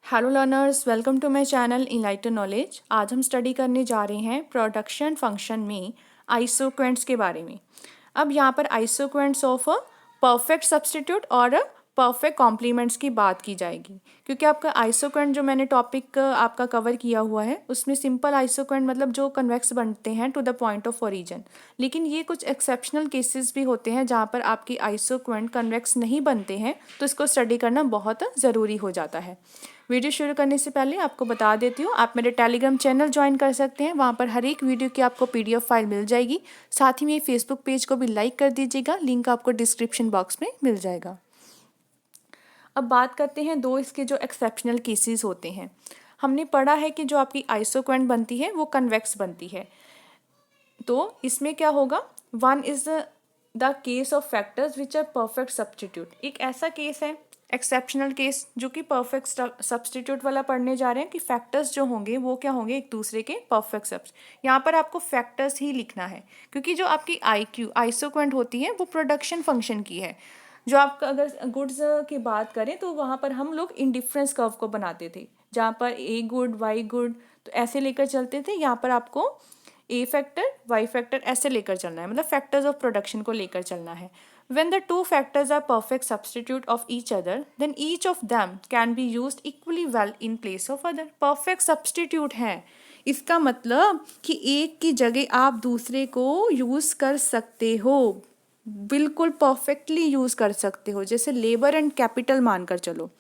Hello learners, welcome to my channel enlighten knowledge. आज हम study करने जा रहे हैं प्रोडक्शन फंक्शन में आइसोक्वेंट्स के बारे में। अब यहाँ पर आइसोक्वेंट्स ऑफ अ परफेक्ट सब्स्टिट्यूट और परफेक्ट कॉम्प्लीमेंट्स की बात की जाएगी, क्योंकि आपका आइसोक्वेंट जो मैंने टॉपिक आपका कवर किया हुआ है उसमें सिंपल आइसोक्वेंट मतलब जो कन्वेक्स बनते हैं to the point of origin. लेकिन ये कुछ एक्सेप्शनल केसेस भी होते हैं जहाँ पर आपकी आइसोक्वेंट कन्वेक्स नहीं बनते हैं, तो इसको स्टडी करना बहुत ज़रूरी हो जाता है। वीडियो शुरू करने से पहले आपको बता देती हूँ, आप मेरे टेलीग्राम चैनल ज्वाइन कर सकते हैं। वहाँ पर हर एक वीडियो की आपको पीडीएफ फाइल मिल जाएगी। साथ ही मेरे फेसबुक पेज को भी लाइक कर दीजिएगा, लिंक आपको डिस्क्रिप्शन बॉक्स में मिल जाएगा। अब बात करते हैं दो इसके जो एक्सेप्शनल केसेस होते हैं। हमने पढ़ा है कि जो आपकी आइसोक्वेंट बनती है वो कन्वेक्स बनती है। तो इसमें क्या होगा, one is the case of factors which are perfect substitute. एक ऐसा केस है एक्सेप्शनल केस जो कि परफेक्ट सब्स्टिट्यूट वाला पढ़ने जा रहे हैं कि फैक्टर्स जो होंगे वो क्या होंगे, एक दूसरे के परफेक्ट सब्स। यहाँ पर आपको फैक्टर्स ही लिखना है, क्योंकि जो आपकी आइसोक्वेंट होती है वो प्रोडक्शन फंक्शन की है। जो आपका अगर गुड्स की बात करें तो वहाँ पर हम लोग इंडिफरेंस कर्व को बनाते थे, जहाँ पर ए गुड वाई गुड तो ऐसे लेकर चलते थे। यहाँ पर आपको ए फैक्टर वाई फैक्टर ऐसे लेकर चलना है, मतलब फैक्टर्स ऑफ प्रोडक्शन को लेकर चलना है। When the two factors are perfect substitute of each other, then each of them can be used equally well in place of other. Perfect substitute है, इसका मतलब कि एक की जगह आप दूसरे को यूज कर सकते हो, बिल्कुल परफेक्टली यूज कर सकते हो। जैसे लेबर एंड कैपिटल मानकर चलो,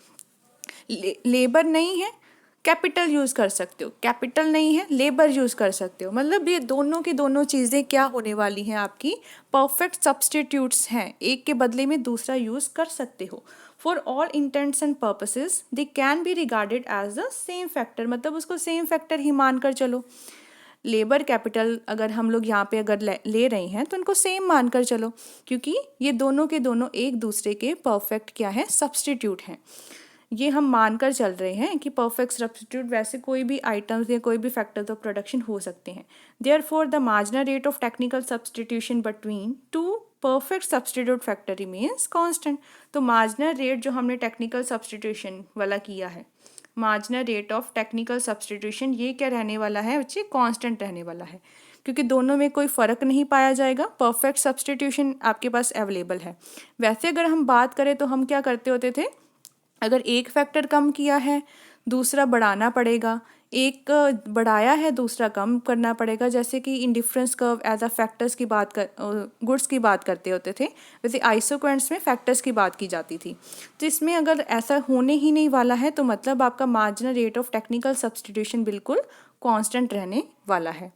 लेबर नहीं है कैपिटल यूज कर सकते हो, कैपिटल नहीं है लेबर यूज कर सकते हो। मतलब ये दोनों की दोनों चीजें क्या होने वाली हैं, आपकी परफेक्ट सब्स्टिट्यूट्स हैं, एक के बदले में दूसरा यूज कर सकते हो। For all intents and purposes they can be regarded as the same factor, मतलब उसको सेम फैक्टर ही मानकर चलो। लेबर कैपिटल अगर हम लोग यहाँ पे अगर ले रहे हैं तो उनको सेम मानकर चलो, क्योंकि ये दोनों के दोनों एक दूसरे के परफेक्ट क्या है, सब्स्टिट्यूट हैं। ये हम मानकर चल रहे हैं कि परफेक्ट सब्स्टिट्यूट वैसे कोई भी आइटम्स या कोई भी फैक्टर्स ऑफ प्रोडक्शन हो सकते हैं। Therefore the marginal rate of technical substitution between two perfect substitute factor remains constant. तो मार्जिनल रेट जो हमने टेक्निकल सब्स्टिट्यूशन वाला किया है, marginal rate of technical substitution, ये क्या रहने वाला है बच्चे, कांस्टेंट रहने वाला है, क्योंकि दोनों में कोई फ़र्क नहीं पाया जाएगा। परफेक्ट सब्स्टिट्यूशन आपके पास अवेलेबल है। वैसे अगर हम बात करें तो हम क्या करते होते थे, अगर एक फैक्टर कम किया है दूसरा बढ़ाना पड़ेगा, एक बढ़ाया है दूसरा कम करना पड़ेगा। जैसे कि indifference curve as a factors की बात कर गुड्स की बात करते होते थे, वैसे आइसोक्वेंट्स में फैक्टर्स की बात की जाती थी। तो इसमें अगर ऐसा होने ही नहीं वाला है तो मतलब आपका marginal rate of technical substitution बिल्कुल कांस्टेंट रहने वाला है।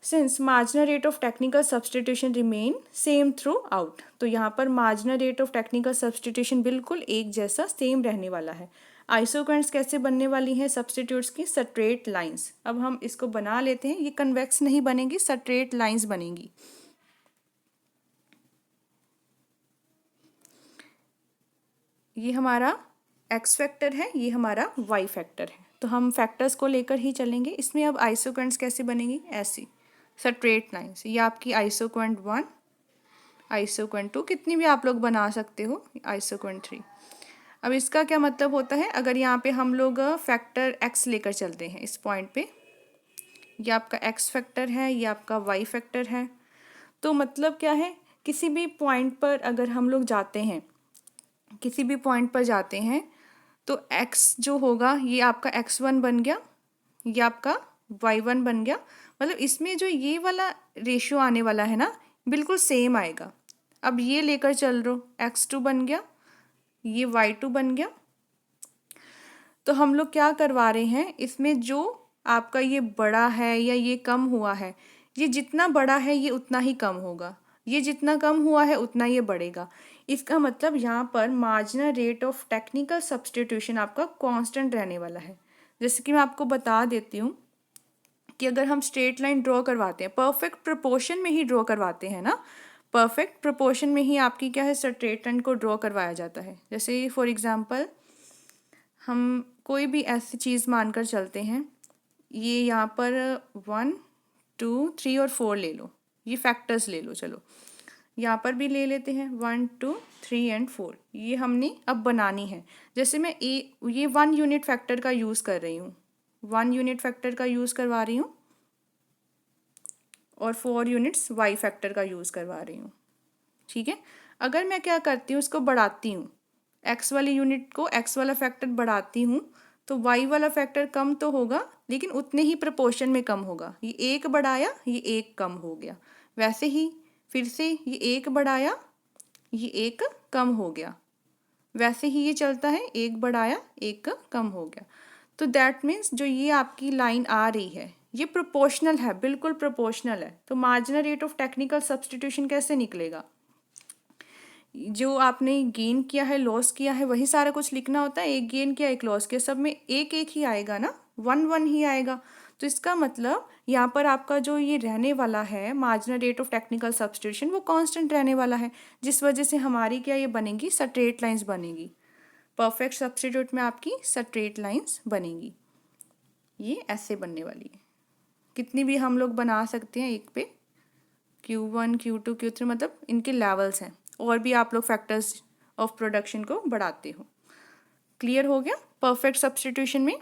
Since marginal rate of technical substitution remain same through out, तो यहाँ पर marginal rate of technical substitution बिल्कुल एक जैसा सेम रहने वाला है। आइसोक्वेंट्स कैसे बनने वाली हैं सब्स्टिट्यूट्स की, स्ट्रेट लाइंस। अब हम इसको बना लेते हैं, ये कन्वेक्स नहीं बनेगी, स्ट्रेट लाइंस बनेंगी। ये हमारा एक्स फैक्टर है, ये हमारा वाई फैक्टर है, तो हम फैक्टर्स को लेकर ही चलेंगे। इसमें अब आइसोक्वेंट्स कैसे बनेंगी, ऐसी स्ट्रेट लाइंस। ये आपकी आइसोक्वेंट 1, आइसोक्वेंट 2, कितनी भी आप लोग बना सकते हो, आइसोक्वेंट 3। अब इसका क्या मतलब होता है, अगर यहाँ पे हम लोग फैक्टर x लेकर चलते हैं इस पॉइंट पे, ये आपका x फैक्टर है, ये आपका y फैक्टर है, तो मतलब क्या है, किसी भी पॉइंट पर अगर हम लोग जाते हैं, किसी भी पॉइंट पर जाते हैं तो x जो होगा ये आपका x1 बन गया, ये आपका y1 बन गया। मतलब इसमें जो ये वाला रेशियो आने वाला है ना, बिल्कुल सेम आएगा। अब ये लेकर चल रो, x2 बन गया, ये y2 बन गया। तो हम लोग क्या करवा रहे हैं, इसमें जो आपका ये बड़ा है या ये कम हुआ है, ये जितना बड़ा है ये उतना ही कम होगा, ये जितना कम हुआ है उतना ये बढ़ेगा। इसका मतलब यहाँ पर marginal rate of technical substitution आपका कांस्टेंट रहने वाला है। जैसे कि मैं आपको बता देती हूँ कि अगर हम स्ट्रेट लाइन ड्रॉ करवाते हैं, परफेक्ट प्रोपोर्शन में ही ड्रॉ करवाते हैं ना, परफेक्ट प्रोपोर्शन में ही आपकी क्या है, स्ट्रेट लाइन को ड्रॉ करवाया जाता है। जैसे फॉर एग्जांपल हम कोई भी ऐसी चीज़ मानकर चलते हैं, ये यहाँ पर 1 2 3 और 4 ले लो, ये फैक्टर्स ले लो, चलो यहाँ पर भी ले लेते हैं 1 2 3 एंड 4, ये हमने अब बनानी है। जैसे मैं ये 1 यूनिट फैक्टर का यूज़ कर रही हूँ, 1 यूनिट फैक्टर का यूज़ करवा रही हूँ और 4 यूनिट्स वाई फैक्टर का यूज़ करवा रही हूँ। ठीक है, अगर मैं क्या करती हूँ, इसको बढ़ाती हूँ, एक्स वाली यूनिट को एक्स वाला फैक्टर बढ़ाती हूँ तो वाई वाला फैक्टर कम तो होगा लेकिन उतने ही प्रपोर्शन में कम होगा। ये एक बढ़ाया, ये एक कम हो गया। वैसे ही फिर से ये एक बढ़ाया, ये एक कम हो गया। वैसे ही ये चलता है, एक बढ़ाया एक कम हो गया। तो दैट मीन्स जो ये आपकी लाइन आ रही है ये प्रोपोर्शनल है, बिल्कुल प्रोपोर्शनल है। तो marginal rate of technical substitution कैसे निकलेगा? जो आपने गेन किया है, लॉस किया है, वही सारा कुछ लिखना होता है। एक गेन किया, एक लॉस किया, सब में एक एक ही आएगा ना, 1 1 ही आएगा। तो इसका मतलब यहाँ पर आपका जो ये रहने वाला है marginal rate of technical substitution, वो कांस्टेंट रहने वाला है, जिस वजह से हमारी क्या ये बनेगी, स्ट्रेट लाइंस बनेगी। परफेक्ट सब्सटीट्यूट में आपकी स्ट्रेट लाइंस बनेगी, ये ऐसे बनने वाली है। कितनी भी हम लोग बना सकते हैं एक पे, Q1 Q2 Q3, मतलब इनके लेवल्स हैं। और भी आप लोग फैक्टर्स ऑफ प्रोडक्शन को बढ़ाते हो। क्लियर हो गया? परफेक्ट सब्सटीट्यूशन में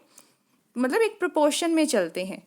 मतलब एक प्रोपोर्शन में चलते हैं,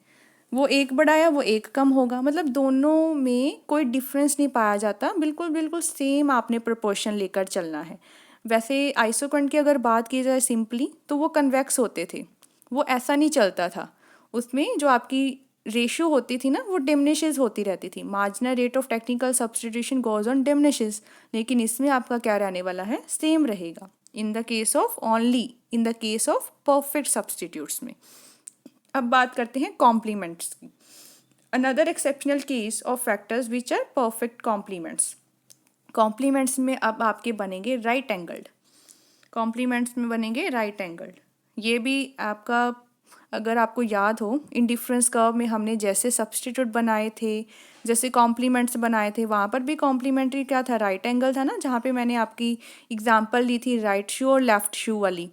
वो एक बढ़ाया वो एक कम होगा, मतलब दोनों में कोई डिफरेंस नहीं पाया जाता, बिल्कुल बिल्कुल सेम आपने प्रोपोर्शन लेकर चलना है। वैसे आइसोकॉन्ट की अगर बात की जाए सिंपली, तो वो कन्वेक्स होते थे, वो ऐसा नहीं चलता था। उसमें जो आपकी रेशियो होती थी ना, वो डिमिनिशेस होती रहती थी। Marginal rate of technical substitution goes on diminishes, लेकिन इसमें आपका क्या रहने वाला है, सेम रहेगा। In the case of only in the case of perfect substitutes में। अब बात करते हैं कॉम्प्लीमेंट्स की। Another exceptional case of factors which are perfect complements. Complements में अब आपके बनेंगे राइट एंगल्ड। कॉम्प्लीमेंट्स में बनेंगे राइट एंगल्ड। ये भी आपका, अगर आपको याद हो, इंडिफरेंस कर्व में हमने जैसे सब्सटीट्यूट बनाए थे, जैसे कॉम्प्लीमेंट्स बनाए थे, वहाँ पर भी कॉम्प्लीमेंट्री क्या था, राइट एंगल था ना, जहाँ पे मैंने आपकी एग्जांपल ली थी राइट शू और लेफ्ट शू वाली।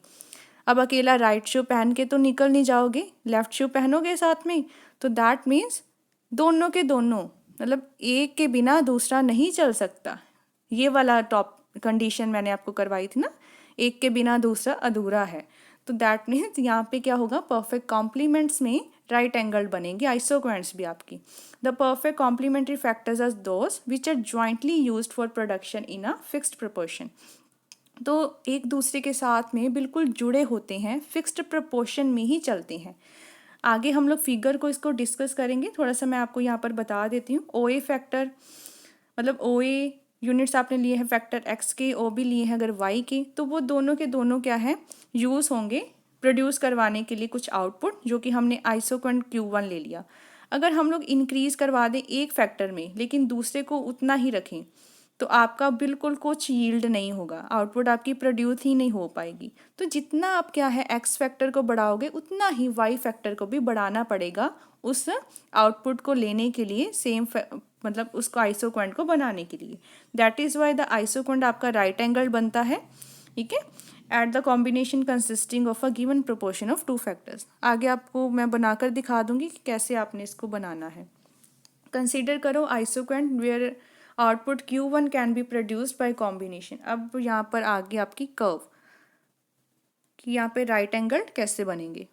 अब अकेला राइट शू पहन के तो निकल नहीं जाओगे, लेफ्ट शू पहनोगे साथ में, तो दैट मीन्स दोनों के दोनों, मतलब एक के बिना दूसरा नहीं चल सकता। ये वाला टॉप कंडीशन मैंने आपको करवाई थी ना, एक के बिना दूसरा अधूरा है। तो दैट मीन्स यहाँ पे क्या होगा, परफेक्ट कॉम्प्लीमेंट्स में राइट एंगल बनेंगे आइसोक्वेंट्स भी आपकी। The perfect complementary factors are those which are jointly used for production in a fixed proportion. तो एक दूसरे के साथ में बिल्कुल जुड़े होते हैं, फिक्स्ड प्रोपोर्शन में ही चलते हैं। आगे हम लोग फिगर को इसको डिस्कस करेंगे, थोड़ा सा मैं आपको यहाँ पर बता देती हूँ। ओ ए फैक्टर, मतलब ओ ए यूनिट्स आपने लिए हैं फैक्टर एक्स के, ओ भी लिए हैं अगर वाई के, तो वो दोनों के दोनों क्या है, यूज़ होंगे प्रोड्यूस करवाने के लिए कुछ आउटपुट, जो कि हमने आइसोकॉन्ट Q1 ले लिया। अगर हम लोग इंक्रीज करवा दें एक फैक्टर में लेकिन दूसरे को उतना ही रखें, तो आपका बिल्कुल कुछ यील्ड नहीं होगा, आउटपुट आपकी प्रोड्यूस ही नहीं हो पाएगी। तो जितना आप क्या है एक्स फैक्टर को बढ़ाओगे, उतना ही वाई फैक्टर को भी बढ़ाना पड़ेगा उस आउटपुट को लेने के लिए, सेम मतलब उसको आइसोक्वेंट को बनाने के लिए। That is why the isoquant आपका राइट एंगल बनता है, ठीक है, at the combination consisting of a given proportion of two factors. आगे आपको मैं बनाकर दिखा दूंगी कि कैसे आपने इसको बनाना है। कंसिडर करो isoquant where output Q1 can be produced by combination. अब यहाँ पर आगे आपकी कर्व कि यहाँ पे राइट एंगल कैसे बनेंगे।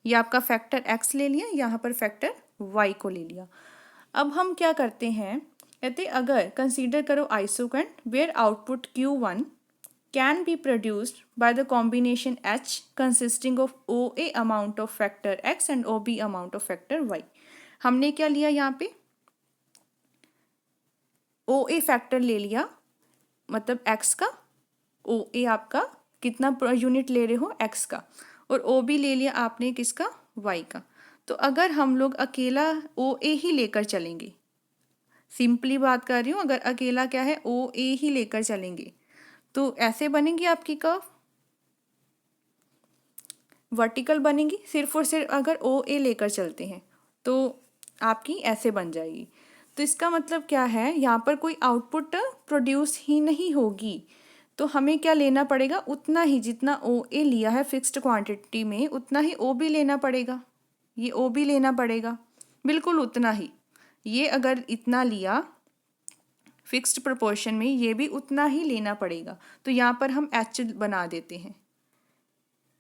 ये आपका फैक्टर x ले लिया, यहाँ पर फैक्टर y को ले लिया। अब हम क्या करते हैं, कहते अगर कंसीडर करो isoquant where output Q1 can be produced by the combination H consisting of OA amount of factor x and OB amount of factor y। हमने क्या लिया, यहाँ पे OA फैक्टर ले लिया, मतलब x का, OA आपका कितना यूनिट ले रहे हो x का, और OB ले लिया आपने किसका, y का। तो अगर हम लोग अकेला OA ही लेकर चलेंगे, सिंपली बात कर रही हूँ, अगर अकेला क्या है OA ही लेकर चलेंगे, तो ऐसे बनेगी आपकी कर्व, वर्टिकल बनेगी। सिर्फ और सिर्फ अगर OA लेकर चलते हैं तो आपकी ऐसे बन जाएगी। तो इसका मतलब क्या है, यहाँ पर कोई आउटपुट प्रोड्यूस ही नहीं होगी। तो हमें क्या लेना पड़ेगा, उतना ही जितना OA लिया है फिक्स्ड क्वांटिटी में, उतना ही OB लेना पड़ेगा। ये OB लेना पड़ेगा बिल्कुल उतना ही। ये अगर इतना लिया फिक्स्ड प्रोपोर्शन में ये भी उतना ही लेना पड़ेगा। तो यहाँ पर हम एच बना देते हैं।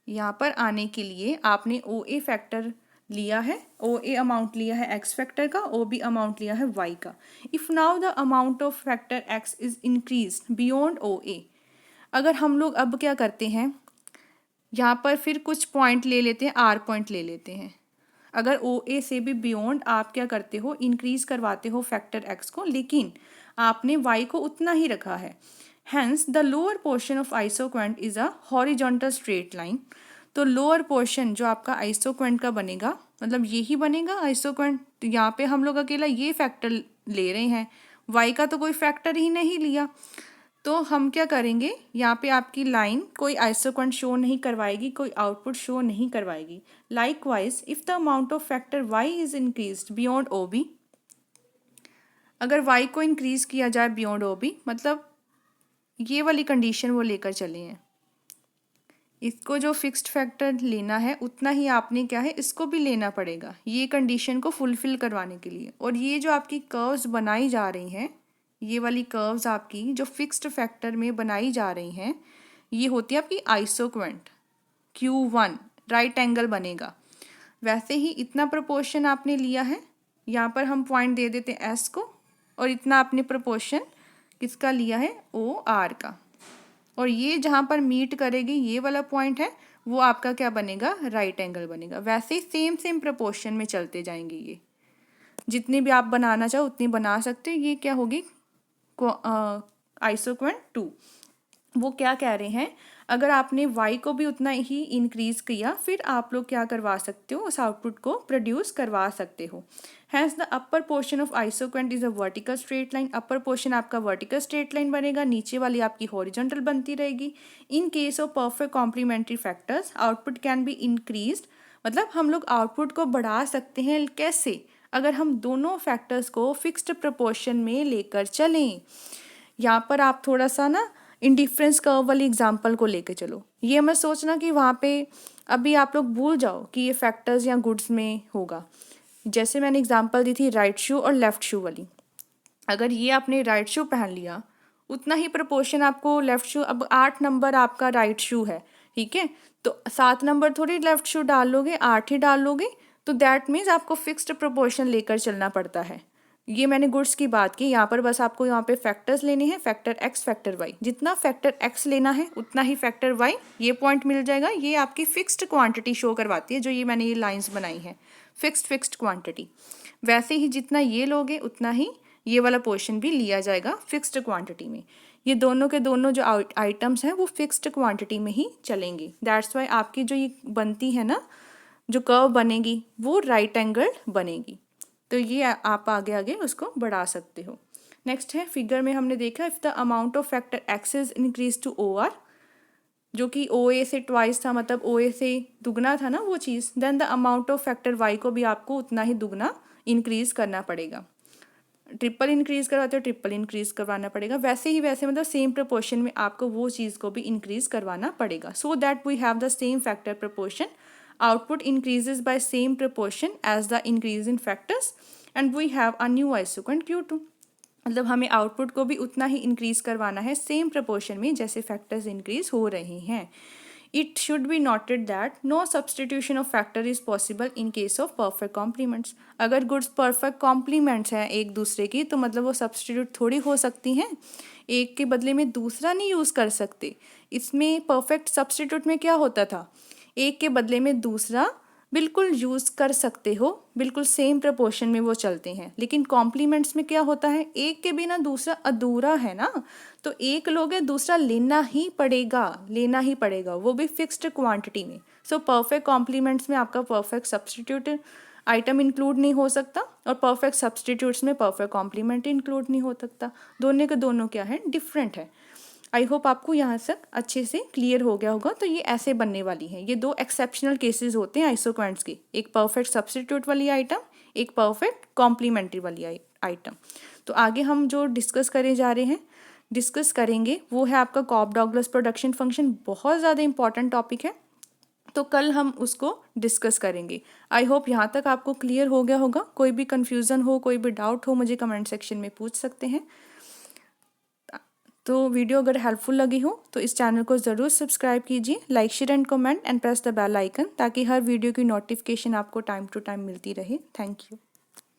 यहाँ पर आने के लिए आपने ओ ए फैक्टर लिया है, ओ ए अमाउंट लिया है एक्स फैक्टर का, ओ बी अमाउंट लिया है वाई का। If now the amount of factor X is increase beyond O A, अगर हम लोग अब क्या करते हैं, यहाँ पर फिर कुछ पॉइंट ले लेते हैं, आर पॉइंट ले लेते हैं। अगर ओ ए से भी बियॉन्ड आप क्या करते हो, इंक्रीज करवाते हो फैक्टर एक्स को, लेकिन आपने वाई को उतना ही रखा है। Hence the lower portion of isoquant is a horizontal straight line. तो लोअर पोर्शन जो आपका आइसोक्वेंट का बनेगा, मतलब यही बनेगा आइसोक्वेंट। तो यहाँ पे हम लोग अकेला ये फैक्टर ले रहे हैं, वाई का तो कोई फैक्टर ही नहीं लिया। तो हम क्या करेंगे, यहाँ पे आपकी लाइन कोई आइसोक्वेंट शो नहीं करवाएगी, कोई आउटपुट शो नहीं करवाएगी। Likewise if the amount of factor Y is increased beyond O B, अगर वाई को इंक्रीज किया जाए बियॉन्ड ओ बी, मतलब ये वाली कंडीशन वो लेकर चले हैं, इसको जो फिक्स्ड फैक्टर लेना है उतना ही आपने क्या है, इसको भी लेना पड़ेगा ये कंडीशन को फुलफिल करवाने के लिए। और ये जो आपकी कर्व्स बनाई जा रही हैं, ये वाली कर्व्स आपकी जो फिक्स्ड फैक्टर में बनाई जा रही हैं, ये होती है आपकी आइसोक्वेंट। Q1 राइट एंगल बनेगा। वैसे ही इतना प्रोपोर्शन आपने लिया है, यहाँ पर हम पॉइंट दे देते हैं S को, और इतना आपने प्रोपोर्शन किसका लिया है, OR का। और ये जहाँ पर मीट करेगी ये वाला पॉइंट है, वो आपका क्या बनेगा, राइट एंगल बनेगा। वैसे ही सेम प्रोपोर्शन में चलते जाएंगे। ये जितनी भी आप बनाना चाहो उतनी बना सकते हो। ये क्या होगी, आइसोक्वेंट 2। वो क्या कह रहे हैं, अगर आपने y को भी उतना ही इंक्रीज किया, फिर आप लोग क्या करवा सकते हो, उस आउटपुट को प्रोड्यूस करवा सकते हो। Hence the upper portion of isoquant is a vertical straight line. Upper portion आपका वर्टिकल स्ट्रेट लाइन बनेगा, नीचे वाली आपकी हॉरिजॉन्टल बनती रहेगी। In case of perfect complementary factors output can be increased, मतलब हम लोग आउटपुट को बढ़ा सकते हैं। कैसे, अगर हम दोनों फैक्टर्स को फिक्स्ड प्रोपोर्शन में लेकर चलें। यहाँ पर आप थोड़ा सा ना इंडिफरेंस कर्व वाली एग्जांपल को लेके चलो। ये मत सोचना कि वहाँ पे अभी आप लोग भूल जाओ कि ये फैक्टर्स या गुड्स में होगा। जैसे मैंने एग्जांपल दी थी राइट शू और लेफ़्ट शू वाली, अगर ये आपने राइट शू पहन लिया, उतना ही प्रोपोर्शन आपको लेफ़्ट शू, अब 8 नंबर आपका राइट शू है, ठीक है, तो 7 नंबर थोड़ी लेफ़्ट शू डाल लोगे, 8 ही डाल लोगे। तो दैट मीन्स आपको फिक्स्ड प्रोपोर्शन लेकर चलना पड़ता है। ये मैंने गुड्स की बात की। यहाँ पर बस आपको यहाँ पे फैक्टर्स लेने हैं, फैक्टर एक्स फैक्टर वाई। जितना फैक्टर एक्स लेना है उतना ही फैक्टर वाई, ये पॉइंट मिल जाएगा। ये आपकी फिक्स्ड क्वांटिटी शो करवाती है, जो ये मैंने ये लाइंस बनाई है, फिक्स्ड क्वांटिटी। वैसे ही जितना ये लोगे उतना ही ये वाला पोर्शन भी लिया जाएगा फिक्स्ड क्वांटिटी में। ये दोनों के दोनों जो आइटम्स हैं वो फिक्स्ड क्वांटिटी में ही चलेंगे। दैट्स वाई आपकी जो ये बनती है ना, जो कर्व बनेगी वो राइट एंगल बनेगी। तो ये आप आगे आगे उसको बढ़ा सकते हो। नेक्स्ट है फिगर में हमने देखा, if the amount of factor X is increase to OR, जो कि OA से ट्वाइस था, मतलब OA से दुगना था ना वो चीज़, then the amount of factor Y को भी आपको उतना ही दुगना इंक्रीज करना पड़ेगा। ट्रिपल इंक्रीज करवाते हो, ट्रिपल इंक्रीज करवाना पड़ेगा। वैसे ही वैसे मतलब सेम प्रोपोर्शन में आपको वो चीज़ को भी इंक्रीज करवाना पड़ेगा, so that we have the same factor proportion. Output increases by same proportion as the increase in factors and we have a new isoquant Q2। मतलब हमें आउटपुट को भी उतना ही इंक्रीज करवाना है सेम प्रोपोर्शन में जैसे फैक्टर्स इंक्रीज हो रहे हैं। It should be noted that no substitution of factor is possible in case of perfect complements. अगर गुड्स परफेक्ट कॉम्प्लीमेंट्स हैं एक दूसरे की, तो मतलब वो सब्सटीट्यूट थोड़ी हो सकती हैं, एक के बदले में दूसरा नहीं यूज़ कर सकते। इसमें परफेक्ट सब्सटीट्यूट में क्या होता था, एक के बदले में दूसरा बिल्कुल यूज़ कर सकते हो, बिल्कुल सेम प्रोपोर्शन में वो चलते हैं। लेकिन कॉम्प्लीमेंट्स में क्या होता है, एक के बिना दूसरा अधूरा है ना, तो एक लोगे दूसरा लेना ही पड़ेगा, वो भी फिक्स्ड क्वांटिटी में। सो परफेक्ट कॉम्प्लीमेंट्स में आपका परफेक्ट सब्सटीट्यूट आइटम इंक्लूड नहीं हो सकता, और परफेक्ट सब्सटीट्यूट्स में परफेक्ट कॉम्प्लीमेंट इंक्लूड नहीं हो सकता। दोनों के दोनों क्या है, डिफरेंट है। आई होप आपको यहाँ तक अच्छे से क्लियर हो गया होगा। तो ये ऐसे बनने वाली हैं, ये दो एक्सेप्शनल केसेस होते हैं आइसोक्वेंट्स के, एक परफेक्ट सब्सटीट्यूट वाली आइटम, एक परफेक्ट कॉम्प्लीमेंट्री वाली आइटम। तो आगे हम जो डिस्कस करेंगे वो है आपका कॉप डॉगलस प्रोडक्शन फंक्शन। बहुत ज़्यादा इंपॉर्टेंट टॉपिक है, तो कल हम उसको डिस्कस करेंगे। आई होप यहाँ तक आपको क्लियर हो गया होगा। कोई भी कन्फ्यूज़न हो, कोई भी डाउट हो, मुझे कमेंट सेक्शन में पूछ सकते हैं। तो वीडियो अगर हेल्पफुल लगी हो तो इस चैनल को ज़रूर सब्सक्राइब कीजिए, like share and comment and press the bell icon, ताकि हर वीडियो की नोटिफिकेशन आपको टाइम टू टाइम मिलती रहे। Thank you.